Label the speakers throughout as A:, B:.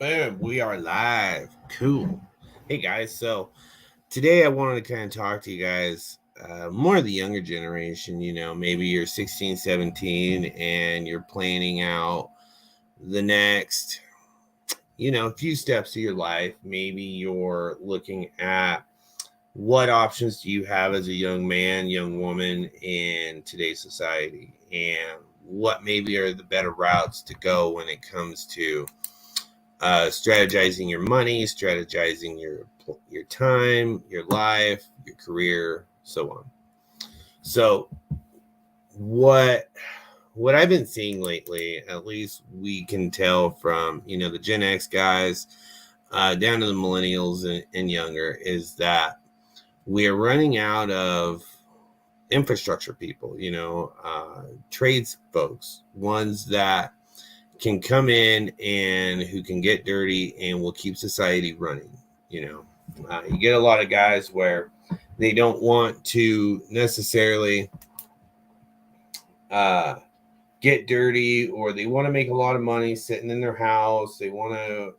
A: Boom, we are live. Cool. Hey guys, so today I wanted to kind of talk to you guys more of the younger generation. Maybe you're 16, 17, and you're planning out the next, few steps of your life. Maybe you're looking at what options do you have as a young man, young woman in today's society, and what maybe are the better routes to go when it comes to strategizing your money, strategizing your time, your life, your career, so on. So what what I've been seeing lately, at least we can tell from the Gen X guys down to the millennials and younger, is that we are running out of infrastructure people. Trades folks, ones that can come in and who can get dirty and will keep society running. You get a lot of guys where they don't want to necessarily uh, get dirty, or they want to make a lot of money sitting in their house. They want to,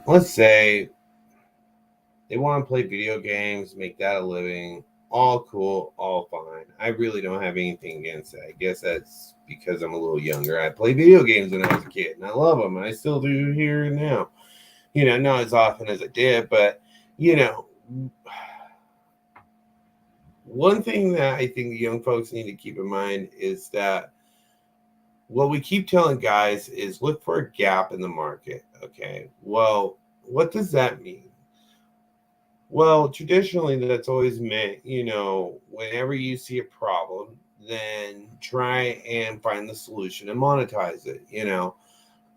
A: let's say they want to play video games, make that a living. All cool, all fine. I really don't have anything against that. I guess that's because I'm a little younger. I played video games when I was a kid, and I love them, and I still do here and now. Not as often as I did, but you know, one thing that I think the young folks need to keep in mind is that what we keep telling guys is look for a gap in the market. Okay, well, what does that mean? Well, traditionally, that's always meant, whenever you see a problem, then try and find the solution and monetize it.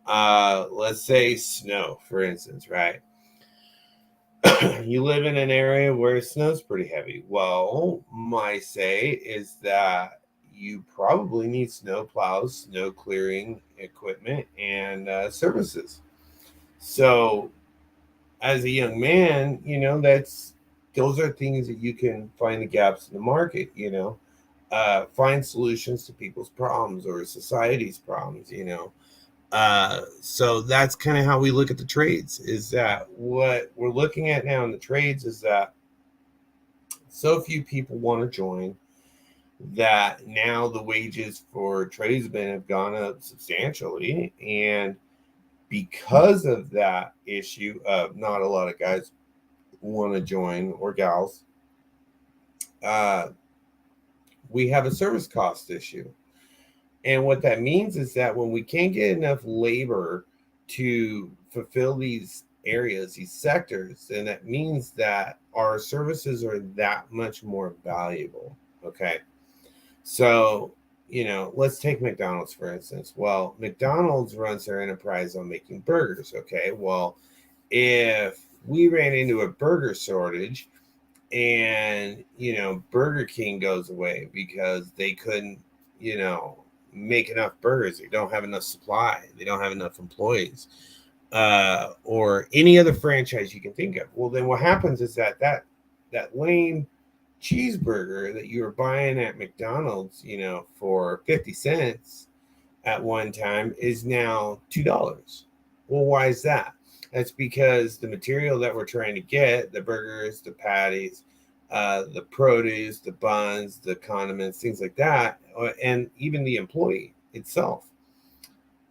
A: Let's say snow, for instance, right? You live in an area where snow's pretty heavy. Well, my say is that you probably need snow plows, snow clearing equipment, and services. So, as a young man, that's those are things that you can find the gaps in the market. Find solutions to people's problems or society's problems. So that's kind of how we look at the trades. Is that what we're looking at now in the trades? Is that so few people want to join that now the wages for tradesmen have gone up substantially, and because of that issue of not a lot of guys want to join, or gals, uh, we have a service cost issue. And what that means is that when we can't get enough labor to fulfill these areas, these sectors, then that means that our services are that much more valuable. Okay. So, let's take McDonald's for instance. Well, McDonald's runs their enterprise on making burgers. Okay. Well, if we ran into a burger shortage, and Burger King goes away because they couldn't make enough burgers, they don't have enough supply, they don't have enough employees, or any other franchise you can think of, well, then what happens is that lame cheeseburger that you were buying at McDonald's for 50 cents at one time is now $2. Well, why is that? That's because the material that we're trying to get, the burgers, the patties, the produce, the buns, the condiments, things like that, and even the employee itself,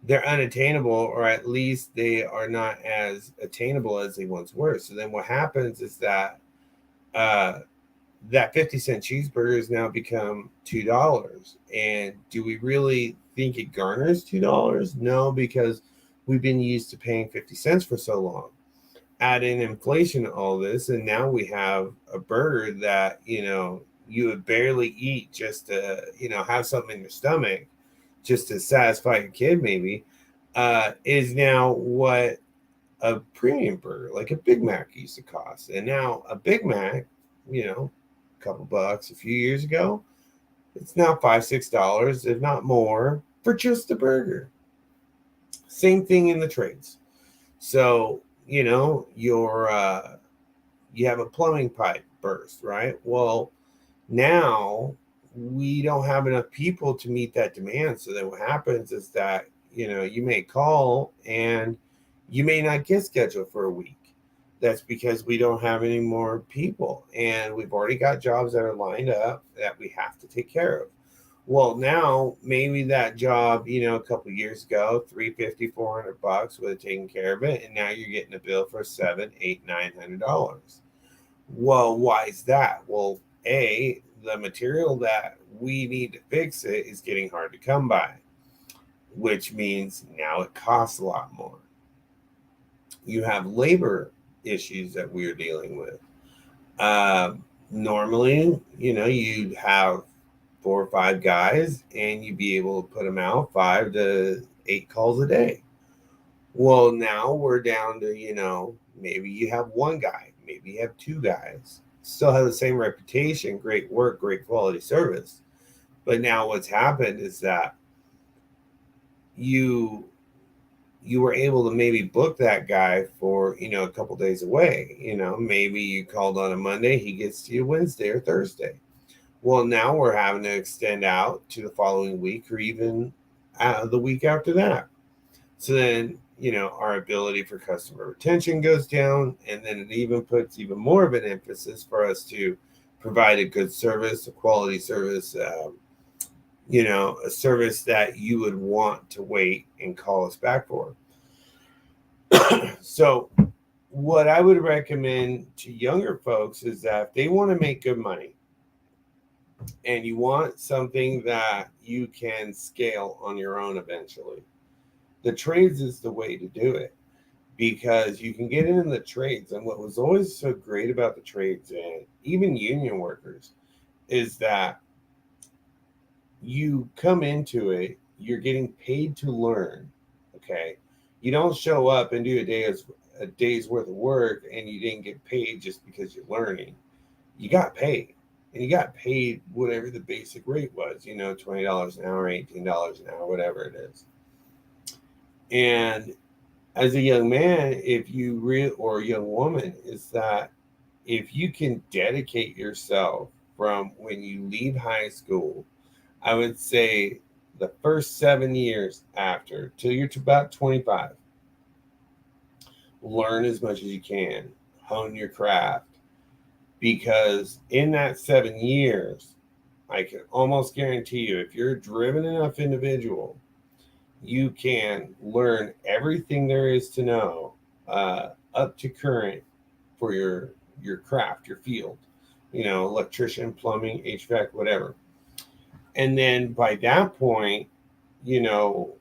A: they're unattainable, or at least they are not as attainable as they once were. So then what happens is that uh, that 50-cent cheeseburger has now become $2. And do we really think it garners $2? No, because we've been used to paying 50 cents for so long. Add in inflation to all this, and now we have a burger that, you would barely eat just to, have something in your stomach, just to satisfy your kid, maybe, is now what a premium burger, like a Big Mac, used to cost. And now a Big Mac, a couple bucks a few years ago, it's now $5, $6, if not more, for just a burger. Same thing in the trades. So, you have a plumbing pipe burst, right? Well, now we don't have enough people to meet that demand. So then what happens is that you may call and you may not get scheduled for a week. That's because we don't have any more people, and we've already got jobs that are lined up that we have to take care of. Well, now maybe that job, a couple of years ago, 350, $400 would have taken care of it, and now you're getting a bill for $700, $800, $900. Well, why is that? Well, the material that we need to fix it is getting hard to come by, which means now it costs a lot more. You have labor issues that we're dealing with. Normally, you'd have 4 or 5 guys and you'd be able to put them out 5 to 8 calls a day. Well, now we're down to, maybe you have 1 guy, maybe you have 2 guys, still have the same reputation, great work, great quality service. But now what's happened is that you were able to maybe book that guy for, a couple days away. Maybe you called on a Monday, he gets to you Wednesday or Thursday. Well, now we're having to extend out to the following week or even the week after that. So then, our ability for customer retention goes down, and then it even puts even more of an emphasis for us to provide a good service, a quality service, a service that you would want to wait and call us back for. So what I would recommend to younger folks is that if they want to make good money and you want something that you can scale on your own eventually, the trades is the way to do it, because you can get in the trades. And what was always so great about the trades and even union workers is that you come into it, you're getting paid to learn. Okay. You don't show up and do a day's worth of work and you didn't get paid just because you're learning. You got paid, and you got paid whatever the basic rate was, $20 an hour, $18 an hour, whatever it is. And as a young man, or a young woman, is that if you can dedicate yourself from when you leave high school, I would say the first 7 years after, till you're to about 25, learn as much as you can, hone your craft, because in that 7 years, I can almost guarantee you, if you're a driven enough individual, you can learn everything there is to know up to current for your craft, your field, electrician, plumbing, HVAC, whatever. And then by that point, you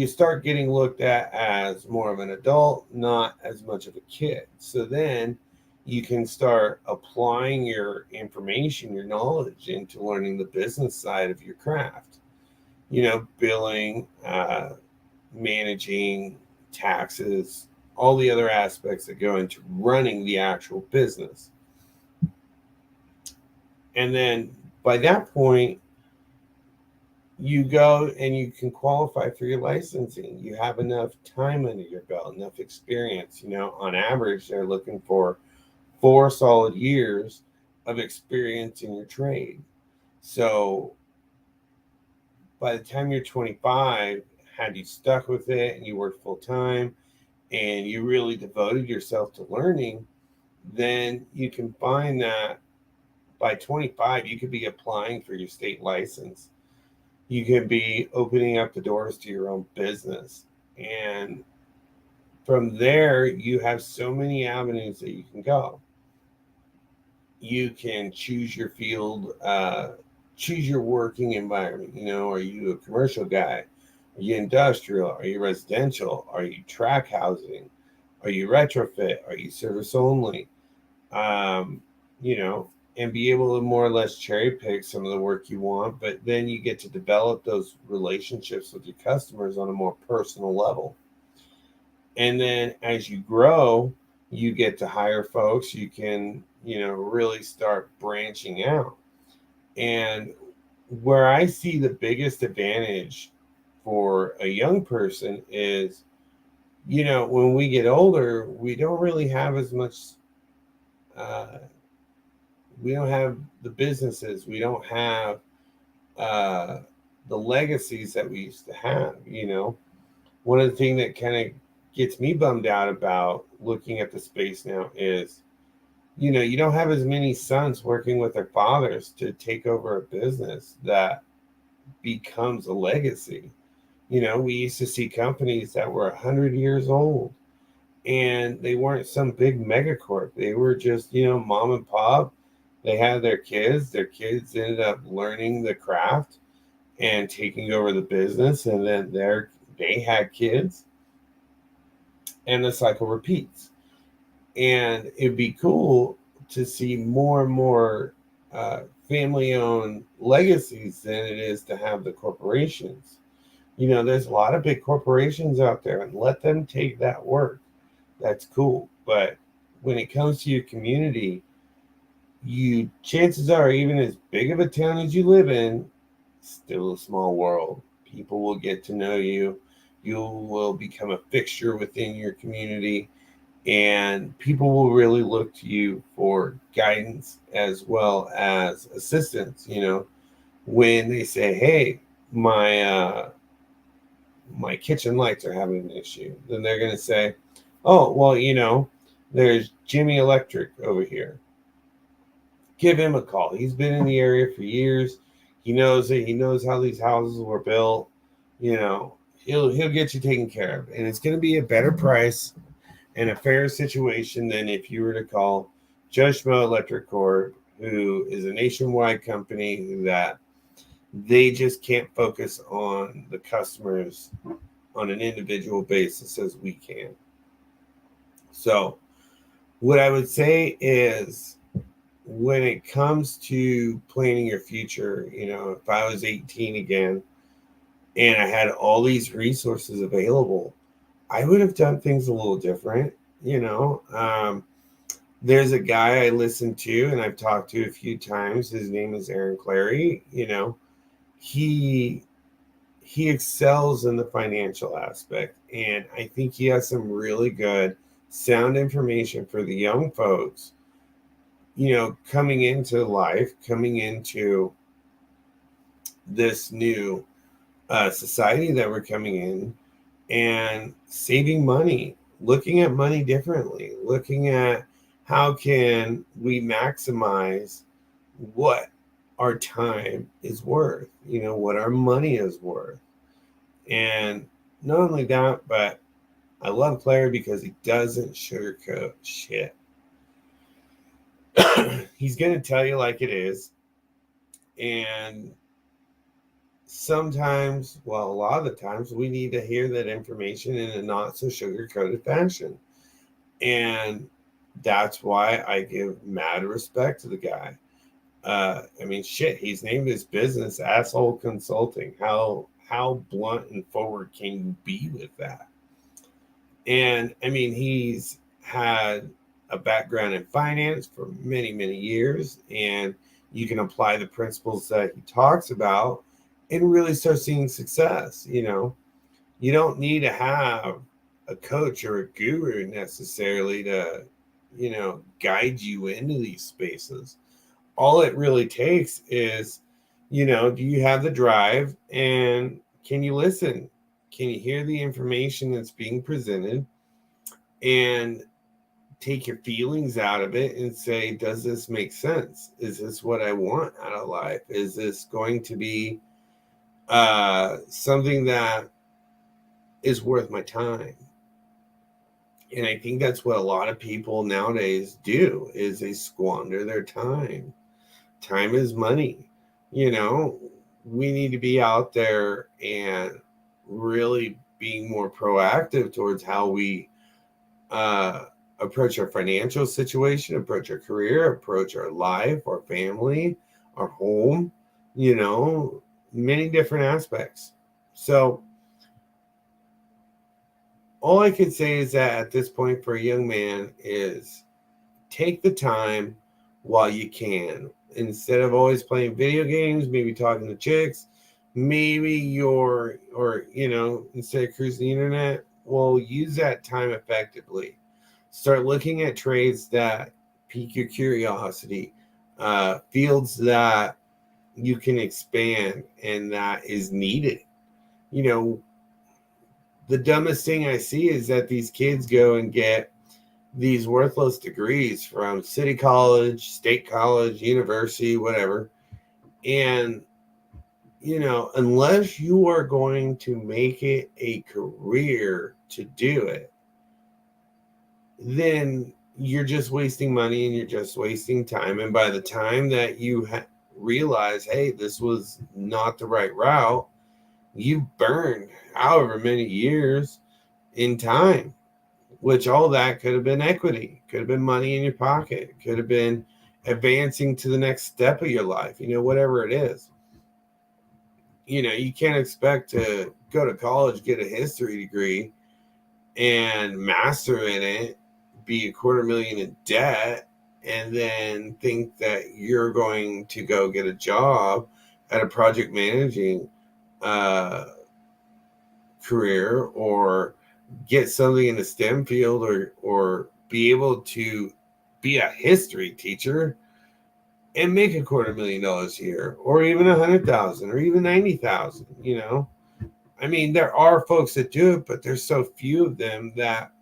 A: start getting looked at as more of an adult, not as much of a kid. So then you can start applying your information, your knowledge into learning the business side of your craft, billing, managing, taxes, all the other aspects that go into running the actual business. And then by that point, you go and you can qualify for your licensing. You have enough time under your belt, enough experience. On average, they're looking for 4 solid years of experience in your trade. So by the time you're 25, had you stuck with it and you worked full time and you really devoted yourself to learning, then you can find that by 25, you could be applying for your state license. You can be opening up the doors to your own business. And from there, you have so many avenues that you can go. You can choose your field, choose your working environment. Are you a commercial guy? Are you industrial? Are you residential? Are you track housing? Are you retrofit? Are you service only? And be able to more or less cherry pick some of the work you want, but then you get to develop those relationships with your customers on a more personal level. And then as you grow, you get to hire folks. You can, really start branching out. And where I see the biggest advantage for a young person is, when we get older, we don't really have as much, we don't have the businesses, we don't have the legacies that we used to have. One of the things that kind of gets me bummed out about looking at the space now is, you don't have as many sons working with their fathers to take over a business that becomes a legacy. We used to see companies that were 100 years old, and they weren't some big megacorp. They were just, mom and pop. They had their kids. Their kids ended up learning the craft and taking over the business, and then they had kids, and the cycle repeats. And it'd be cool to see more and more family-owned legacies than it is to have the corporations. There's a lot of big corporations out there, and let them take that work. That's cool. But when it comes to your community, chances are, even as big of a town as you live in, still a small world. People will get to know you. You will become a fixture within your community, and people will really look to you for guidance as well as assistance. When they say, "Hey, my kitchen lights are having an issue," then they're going to say, "Oh, well, there's Jimmy Electric over here. Give him a call. He's been in the area for years. He knows it. He knows how these houses were built. He'll get you taken care of, and it's going to be a better price and a fair situation than if you were to call Joe Schmo Electric Corp, who is a nationwide company that they just can't focus on the customers on an individual basis as we can." So what I would say is, when it comes to planning your future, if I was 18 again and I had all these resources available, I would have done things a little different. There's a guy I listen to and I've talked to a few times. His name is Aaron Clary. He excels in the financial aspect, and I think he has some really good sound information for the young folks, coming into life, coming into this new society that we're coming in, and saving money, looking at money differently, looking at how can we maximize what our time is worth, what our money is worth. And not only that, but I love Claire because he doesn't sugarcoat shit. He's going to tell you like it is. And sometimes, well, a lot of the times, we need to hear that information in a not so sugar-coated fashion. And that's why I give mad respect to the guy. Shit, he's named his business Asshole Consulting. How blunt and forward can you be with that? And he's had a background in finance for many, many years, and you can apply the principles that he talks about and really start seeing success. You don't need to have a coach or a guru necessarily to, guide you into these spaces. All it really takes is, do you have the drive, and can you listen? Can you hear the information that's being presented and take your feelings out of it and say, does this make sense? Is this what I want out of life? Is this going to be something that is worth my time? And I think that's what a lot of people nowadays do, is they squander their time. Time is money. We need to be out there and really being more proactive towards how we approach our financial situation, approach our career, approach our life, our family, our home, many different aspects. So all I could say is that at this point for a young man is take the time while you can. Instead of always playing video games, maybe talking to chicks, instead of cruising the internet, well, use that time effectively. Start looking at trades that pique your curiosity, fields that you can expand, and that is needed. You know, the dumbest thing I see is that these kids go and get these worthless degrees from city college, state college, university, whatever. And, you know, unless you are going to make it a career to do it, then you're just wasting money and you're just wasting time. And by the time that you realize, hey, this was not the right route, you burned however many years in time, which all that could have been equity, could have been money in your pocket, could have been advancing to the next step of your life, you know, whatever it is. You know, you can't expect to go to college, get a history degree, and master in it, be $250,000 in debt, and then think that you're going to go get a job at a project managing career, or get something in the STEM field, or be able to be a history teacher and make $250,000 a year, or even 100,000, or even 90,000. You know, I mean, there are folks that do it, but there's so few of them that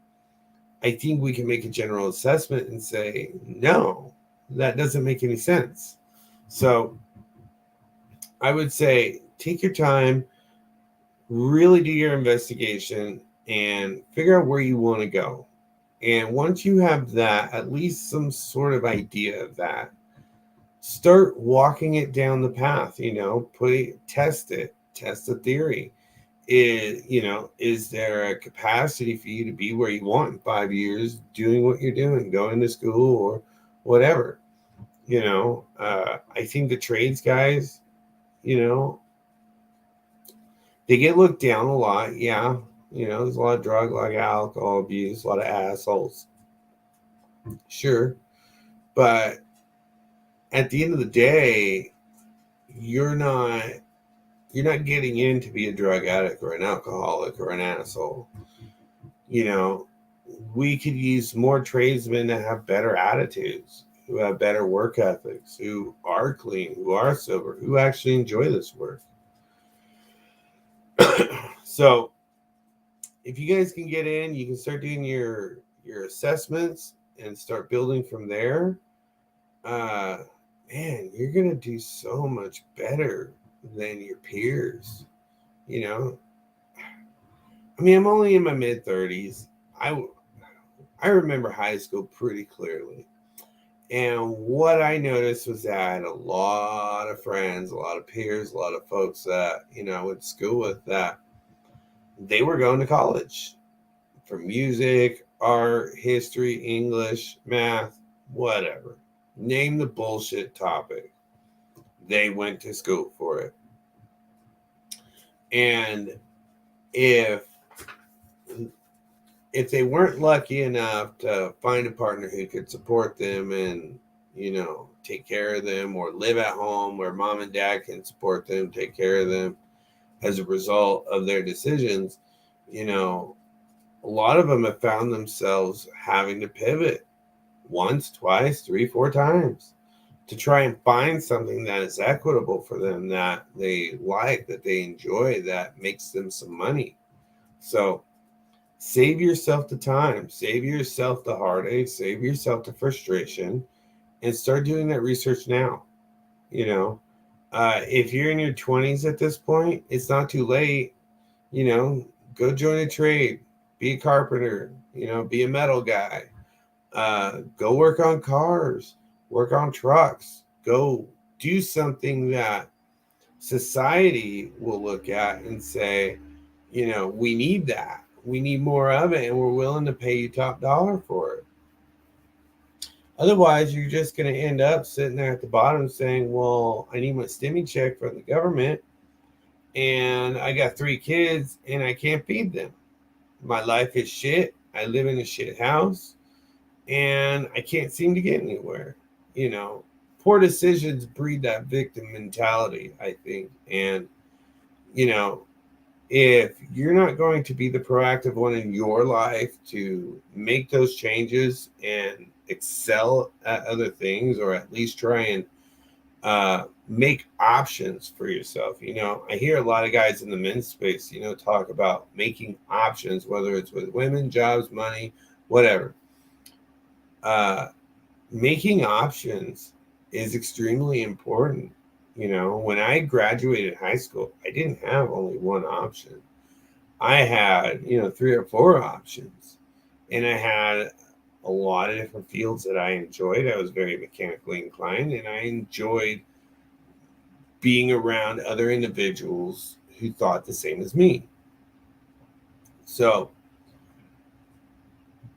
A: I think we can make a general assessment and say, no, that doesn't make any sense. So I would say take your time, really do your investigation, and figure out where you want to go. And once you have that, at least some sort of idea of that, start walking it down the path, you know, test the theory. Is there a capacity for you to be where you want in 5 years, doing what you're doing, going to school or whatever? I think the trades guys, you know, they get looked down a lot. Yeah. There's a lot of drug, like alcohol abuse, a lot of assholes. Sure. But at the end of the day, you're not getting in to be a drug addict or an alcoholic or an asshole. We could use more tradesmen that have better attitudes, who have better work ethics, who are clean, who are sober, who actually enjoy this work. So if you guys can get in, you can start doing your assessments and start building from there. Man, you're going to do so much better than your peers. I mean, I'm only in my mid-30s. I remember high school pretty clearly. And what I noticed was that I had a lot of friends, a lot of peers, a lot of folks that, I went to school with, that they were going to college for music, art, history, English, math, whatever. Name the bullshit topic. They went to school for it. And if they weren't lucky enough to find a partner who could support them and, take care of them, or live at home where mom and dad can support them, take care of them as a result of their decisions, a lot of them have found themselves having to pivot once, twice, 3, 4 times to try and find something that is equitable for them, that they like, that they enjoy, that makes them some money. So save yourself the time, save yourself the heartache, save yourself the frustration, and start doing that research now. If you're in your 20s at this point, it's not too late. Go join a trade, be a carpenter, be a metal guy, go work on cars, work on trucks, go do something that society will look at and say, we need that. We need more of it, and we're willing to pay you top dollar for it. Otherwise, you're just going to end up sitting there at the bottom saying, well, I need my stimmy check from the government, and I got 3 kids, and I can't feed them. My life is shit. I live in a shit house, and I can't seem to get anywhere. Poor decisions breed that victim mentality, I think. And, if you're not going to be the proactive one in your life to make those changes and excel at other things, or at least try and make options for yourself. You know, I hear a lot of guys in the men's space, you know, talk about making options, whether it's with women, jobs, money, whatever. Making options is extremely important. You know, when I graduated high school, I didn't have only one option. I had, you know, 3 or 4 options, and I had a lot of different fields that I enjoyed. I was very mechanically inclined, and I enjoyed being around other individuals who thought the same as me. So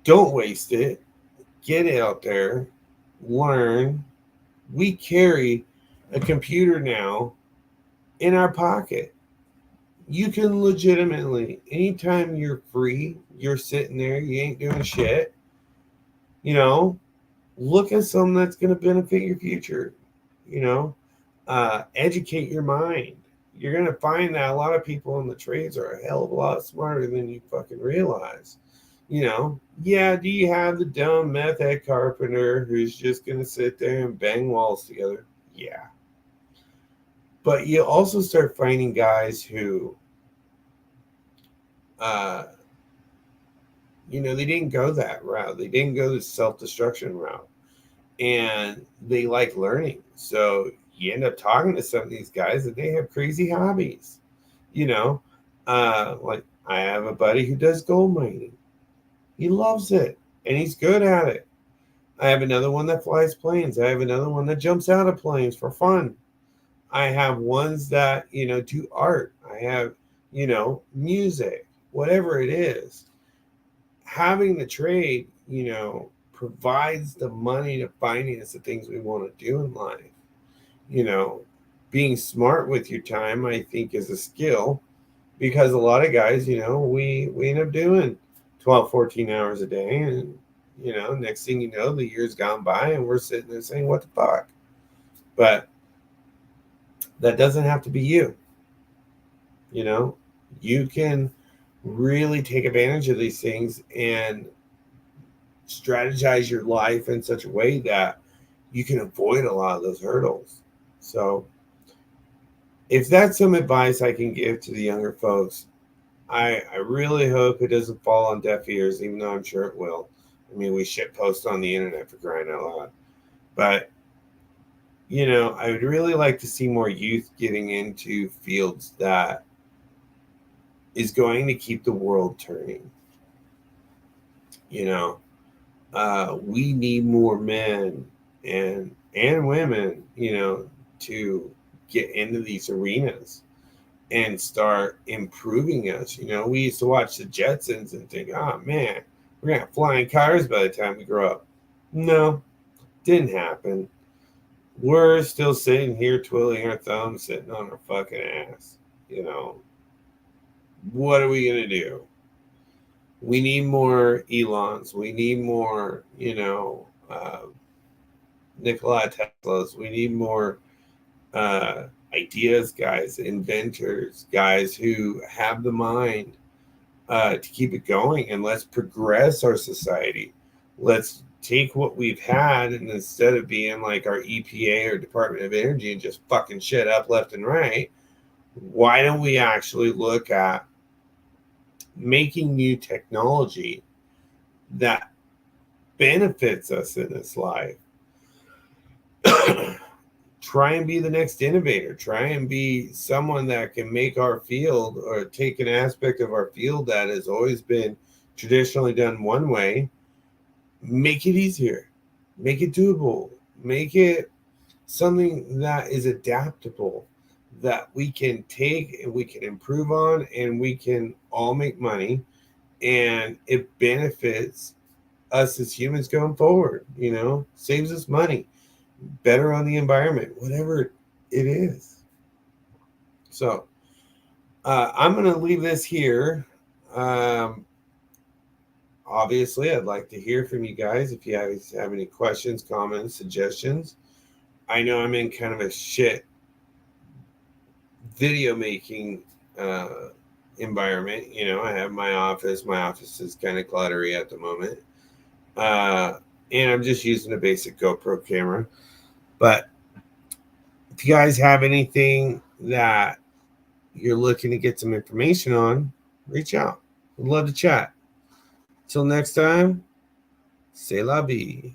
A: don't waste it. Get out there, learn. We carry a computer now in our pocket. You can legitimately, anytime you're free, you're sitting there, you ain't doing shit, you know, look at something that's going to benefit your future, you know, educate your mind. You're going to find that a lot of people in the trades are a hell of a lot smarter than you fucking realize. You know, yeah, do you have the dumb meth head carpenter who's just going to sit there and bang walls together? Yeah. But you also start finding guys who, uh, you know, they didn't go that route. They didn't go the self destruction route. And they like learning. So you end up talking to some of these guys and they have crazy hobbies. You know, like I have a buddy who does gold mining. He loves it and he's good at it. I have another one that flies planes. I have another one that jumps out of planes for fun. I have ones that, you know, do art. I have, you know, music, whatever it is. Having the trade, you know, provides the money to finance the things we want to do in life. You know, being smart with your time, I think, is a skill because a lot of guys, you know, we end up doing 12, 14 hours a day. And, you know, next thing you know, the year's gone by and we're sitting there saying, what the fuck? But that doesn't have to be you. You know, you can really take advantage of these things and strategize your life in such a way that you can avoid a lot of those hurdles. So, if that's some advice I can give to the younger folks, I really hope it doesn't fall on deaf ears, even though I'm sure it will. I mean, we shit post on the internet for crying out loud. But, you know, I would really like to see more youth getting into fields that is going to keep the world turning. You know, we need more men and women, you know, to get into these arenas and start improving us. You know, we used to watch the Jetsons and think, oh man, we're gonna have flying cars by the time we grow up. No, didn't happen. We're still sitting here twiddling our thumbs, sitting on our fucking ass. You know, what are we gonna do? We need more Elons. We need more, you know, Nikola Teslas. We need more ideas guys, inventors, guys who have the mind to keep it going. And let's progress our society. Let's take what we've had and instead of being like our EPA or Department of Energy and just fucking shit up left and right, why don't we actually look at making new technology that benefits us in this life? Try and be the next innovator. Try and be someone that can make our field or take an aspect of our field that has always been traditionally done one way, make it easier, make it doable, make it something that is adaptable, that we can take and we can improve on and we can all make money and it benefits us as humans going forward, you know, saves us money, better on the environment, whatever it is. So I'm going to leave this here. Um, Obviously, I'd like to hear from you guys if you guys have any questions, comments, suggestions. I know I'm in kind of a shit video making environment. You know, I have my office. My office is kind of cluttery at the moment. And I'm just using a basic GoPro camera. But If you guys have anything that you're looking to get some information on, reach out. We'd love to chat. Till next time, c'est la vie.